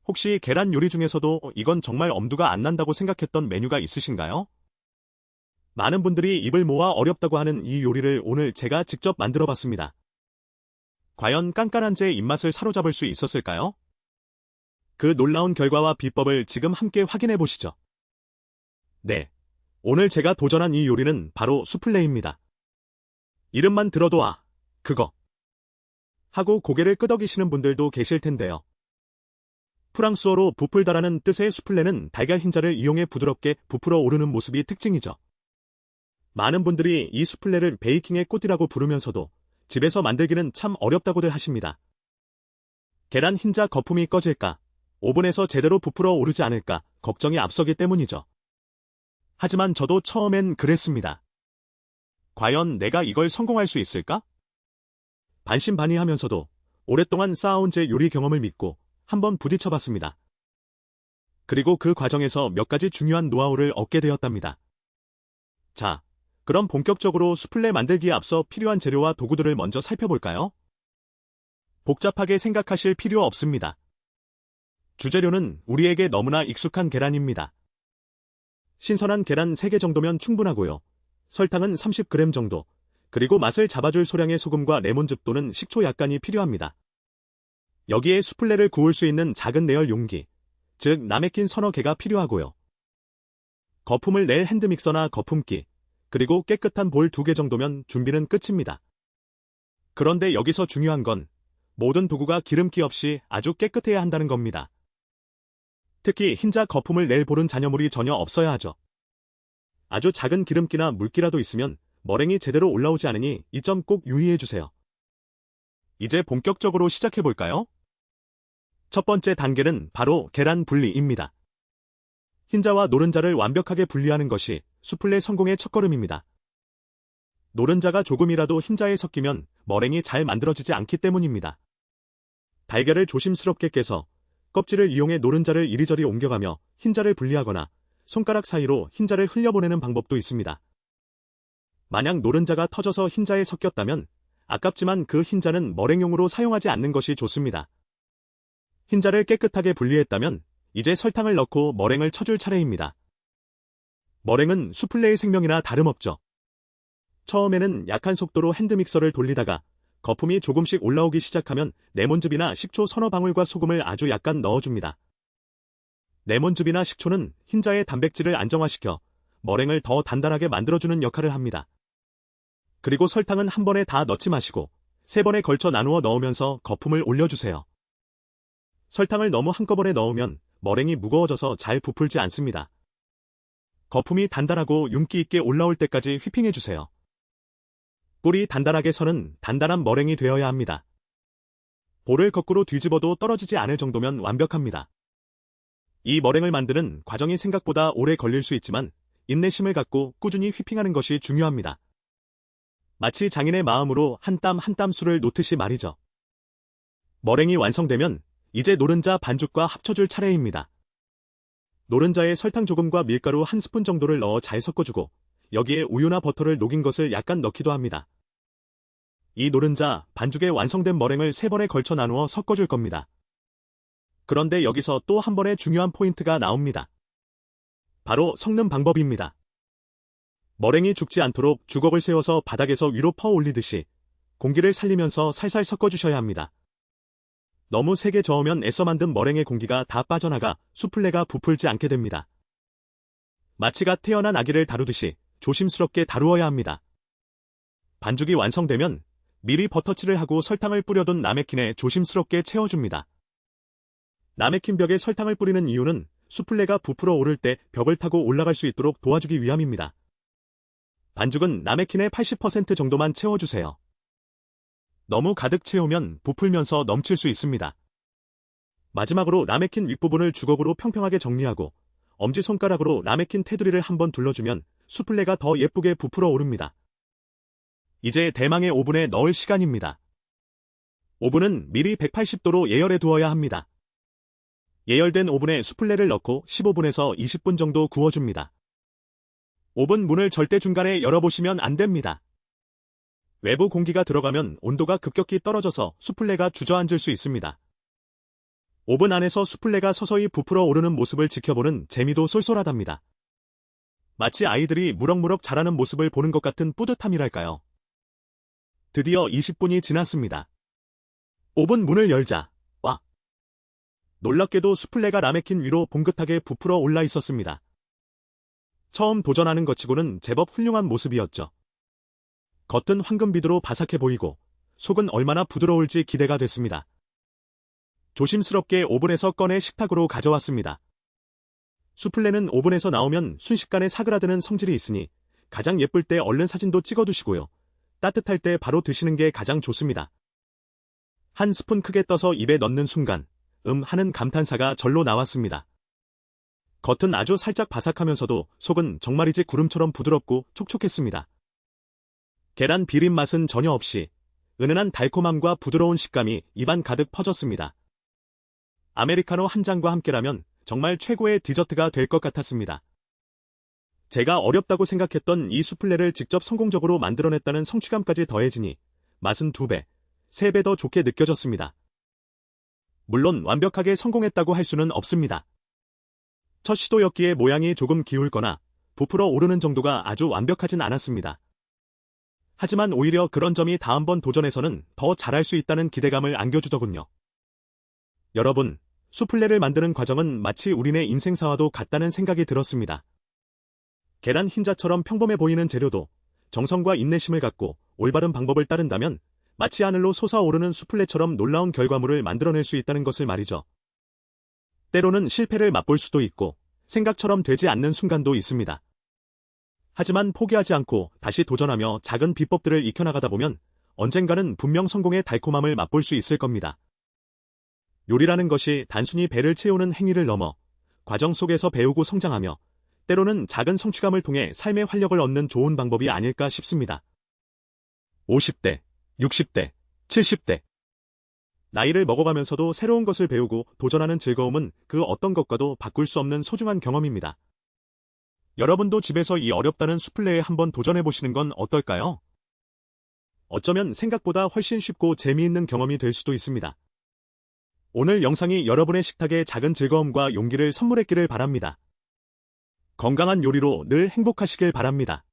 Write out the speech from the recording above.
혹시 계란 요리 중에서도 이건 정말 엄두가 안 난다고 생각했던 메뉴가 있으신가요? 많은 분들이 입을 모아 어렵다고 하는 이 요리를 오늘 제가 직접 만들어 봤습니다. 과연 깐깐한 제 입맛을 사로잡을 수 있었을까요? 그 놀라운 결과와 비법을 지금 함께 확인해 보시죠. 네. 오늘 제가 도전한 이 요리는 바로 수플레입니다. 이름만 들어도 그거 하고 고개를 끄덕이시는 분들도 계실 텐데요. 프랑스어로 부풀다라는 뜻의 수플레는 달걀 흰자를 이용해 부드럽게 부풀어 오르는 모습이 특징이죠. 많은 분들이 이 수플레를 베이킹의 꽃이라고 부르면서도 집에서 만들기는 참 어렵다고들 하십니다. 계란 흰자 거품이 꺼질까, 오븐에서 제대로 부풀어 오르지 않을까 걱정이 앞서기 때문이죠. 하지만 저도 처음엔 그랬습니다. 과연 내가 이걸 성공할 수 있을까? 반신반의하면서도 오랫동안 쌓아온 제 요리 경험을 믿고 한번 부딪혀봤습니다. 그리고 그 과정에서 몇 가지 중요한 노하우를 얻게 되었답니다. 자, 그럼 본격적으로 수플레 만들기에 앞서 필요한 재료와 도구들을 먼저 살펴볼까요? 복잡하게 생각하실 필요 없습니다. 주재료는 우리에게 너무나 익숙한 계란입니다. 신선한 계란 3개 정도면 충분하고요. 설탕은 30g 정도, 그리고 맛을 잡아줄 소량의 소금과 레몬즙 또는 식초 약간이 필요합니다. 여기에 수플레를 구울 수 있는 작은 내열 용기, 즉 나메킨 서너 개가 필요하고요. 거품을 낼 핸드믹서나 거품기, 그리고 깨끗한 볼 2개 정도면 준비는 끝입니다. 그런데 여기서 중요한 건 모든 도구가 기름기 없이 아주 깨끗해야 한다는 겁니다. 특히 흰자 거품을 낼 볼은 잔여물이 전혀 없어야 하죠. 아주 작은 기름기나 물기라도 있으면 머랭이 제대로 올라오지 않으니 이 점 꼭 유의해주세요. 이제 본격적으로 시작해볼까요? 첫 번째 단계는 바로 계란 분리입니다. 흰자와 노른자를 완벽하게 분리하는 것이 수플레 성공의 첫걸음입니다. 노른자가 조금이라도 흰자에 섞이면 머랭이 잘 만들어지지 않기 때문입니다. 달걀을 조심스럽게 깨서 껍질을 이용해 노른자를 이리저리 옮겨가며 흰자를 분리하거나 손가락 사이로 흰자를 흘려보내는 방법도 있습니다. 만약 노른자가 터져서 흰자에 섞였다면 아깝지만 그 흰자는 머랭용으로 사용하지 않는 것이 좋습니다. 흰자를 깨끗하게 분리했다면 이제 설탕을 넣고 머랭을 쳐줄 차례입니다. 머랭은 수플레의 생명이나 다름없죠. 처음에는 약한 속도로 핸드믹서를 돌리다가 거품이 조금씩 올라오기 시작하면 레몬즙이나 식초 서너 방울과 소금을 아주 약간 넣어줍니다. 레몬즙이나 식초는 흰자의 단백질을 안정화시켜 머랭을 더 단단하게 만들어주는 역할을 합니다. 그리고 설탕은 한 번에 다 넣지 마시고 3번에 걸쳐 나누어 넣으면서 거품을 올려주세요. 설탕을 너무 한꺼번에 넣으면 머랭이 무거워져서 잘 부풀지 않습니다. 거품이 단단하고 윤기 있게 올라올 때까지 휘핑해주세요. 뿔이 단단하게 서는 단단한 머랭이 되어야 합니다. 볼을 거꾸로 뒤집어도 떨어지지 않을 정도면 완벽합니다. 이 머랭을 만드는 과정이 생각보다 오래 걸릴 수 있지만 인내심을 갖고 꾸준히 휘핑하는 것이 중요합니다. 마치 장인의 마음으로 한 땀 한 땀 술을 놓듯이 말이죠. 머랭이 완성되면 이제 노른자 반죽과 합쳐줄 차례입니다. 노른자에 설탕 조금과 밀가루 1스푼 정도를 넣어 잘 섞어주고 여기에 우유나 버터를 녹인 것을 약간 넣기도 합니다. 이 노른자 반죽에 완성된 머랭을 3번에 걸쳐 나누어 섞어줄 겁니다. 그런데 여기서 또 한 번의 중요한 포인트가 나옵니다. 바로 섞는 방법입니다. 머랭이 죽지 않도록 주걱을 세워서 바닥에서 위로 퍼 올리듯이 공기를 살리면서 살살 섞어주셔야 합니다. 너무 세게 저으면 애써 만든 머랭의 공기가 다 빠져나가 수플레가 부풀지 않게 됩니다. 마치 갓 태어난 아기를 다루듯이 조심스럽게 다루어야 합니다. 반죽이 완성되면 미리 버터칠을 하고 설탕을 뿌려둔 라메킨에 조심스럽게 채워줍니다. 라메킨 벽에 설탕을 뿌리는 이유는 수플레가 부풀어 오를 때 벽을 타고 올라갈 수 있도록 도와주기 위함입니다. 반죽은 라메킨의 80% 정도만 채워주세요. 너무 가득 채우면 부풀면서 넘칠 수 있습니다. 마지막으로 라메킨 윗부분을 주걱으로 평평하게 정리하고 엄지손가락으로 라메킨 테두리를 한번 둘러주면 수플레가 더 예쁘게 부풀어 오릅니다. 이제 대망의 오븐에 넣을 시간입니다. 오븐은 미리 180도로 예열해 두어야 합니다. 예열된 오븐에 수플레를 넣고 15분에서 20분 정도 구워줍니다. 오븐 문을 절대 중간에 열어보시면 안 됩니다. 외부 공기가 들어가면 온도가 급격히 떨어져서 수플레가 주저앉을 수 있습니다. 오븐 안에서 수플레가 서서히 부풀어 오르는 모습을 지켜보는 재미도 쏠쏠하답니다. 마치 아이들이 무럭무럭 자라는 모습을 보는 것 같은 뿌듯함이랄까요. 드디어 20분이 지났습니다. 오븐 문을 열자, 와! 놀랍게도 수플레가 라메킨 위로 봉긋하게 부풀어 올라 있었습니다. 처음 도전하는 것 치고는 제법 훌륭한 모습이었죠. 겉은 황금비두로 바삭해 보이고 속은 얼마나 부드러울지 기대가 됐습니다. 조심스럽게 오븐에서 꺼내 식탁으로 가져왔습니다. 수플레는 오븐에서 나오면 순식간에 사그라드는 성질이 있으니 가장 예쁠 때 얼른 사진도 찍어두시고요. 따뜻할 때 바로 드시는 게 가장 좋습니다. 한 스푼 크게 떠서 입에 넣는 순간 하는 감탄사가 절로 나왔습니다. 겉은 아주 살짝 바삭하면서도 속은 정말이지 구름처럼 부드럽고 촉촉했습니다. 계란 비린 맛은 전혀 없이 은은한 달콤함과 부드러운 식감이 입안 가득 퍼졌습니다. 아메리카노 한 잔과 함께라면 정말 최고의 디저트가 될 것 같았습니다. 제가 어렵다고 생각했던 이 수플레를 직접 성공적으로 만들어냈다는 성취감까지 더해지니 맛은 2배, 3배 더 좋게 느껴졌습니다. 물론 완벽하게 성공했다고 할 수는 없습니다. 첫 시도였기에 모양이 조금 기울거나 부풀어 오르는 정도가 아주 완벽하진 않았습니다. 하지만 오히려 그런 점이 다음번 도전에서는 더 잘할 수 있다는 기대감을 안겨주더군요. 여러분, 수플레를 만드는 과정은 마치 우리네 인생사와도 같다는 생각이 들었습니다. 계란 흰자처럼 평범해 보이는 재료도 정성과 인내심을 갖고 올바른 방법을 따른다면 마치 하늘로 솟아오르는 수플레처럼 놀라운 결과물을 만들어낼 수 있다는 것을 말이죠. 때로는 실패를 맛볼 수도 있고 생각처럼 되지 않는 순간도 있습니다. 하지만 포기하지 않고 다시 도전하며 작은 비법들을 익혀나가다 보면 언젠가는 분명 성공의 달콤함을 맛볼 수 있을 겁니다. 요리라는 것이 단순히 배를 채우는 행위를 넘어 과정 속에서 배우고 성장하며 때로는 작은 성취감을 통해 삶의 활력을 얻는 좋은 방법이 아닐까 싶습니다. 50대, 60대, 70대. 나이를 먹어가면서도 새로운 것을 배우고 도전하는 즐거움은 그 어떤 것과도 바꿀 수 없는 소중한 경험입니다. 여러분도 집에서 이 어렵다는 수플레에 한번 도전해보시는 건 어떨까요? 어쩌면 생각보다 훨씬 쉽고 재미있는 경험이 될 수도 있습니다. 오늘 영상이 여러분의 식탁에 작은 즐거움과 용기를 선물했기를 바랍니다. 건강한 요리로 늘 행복하시길 바랍니다.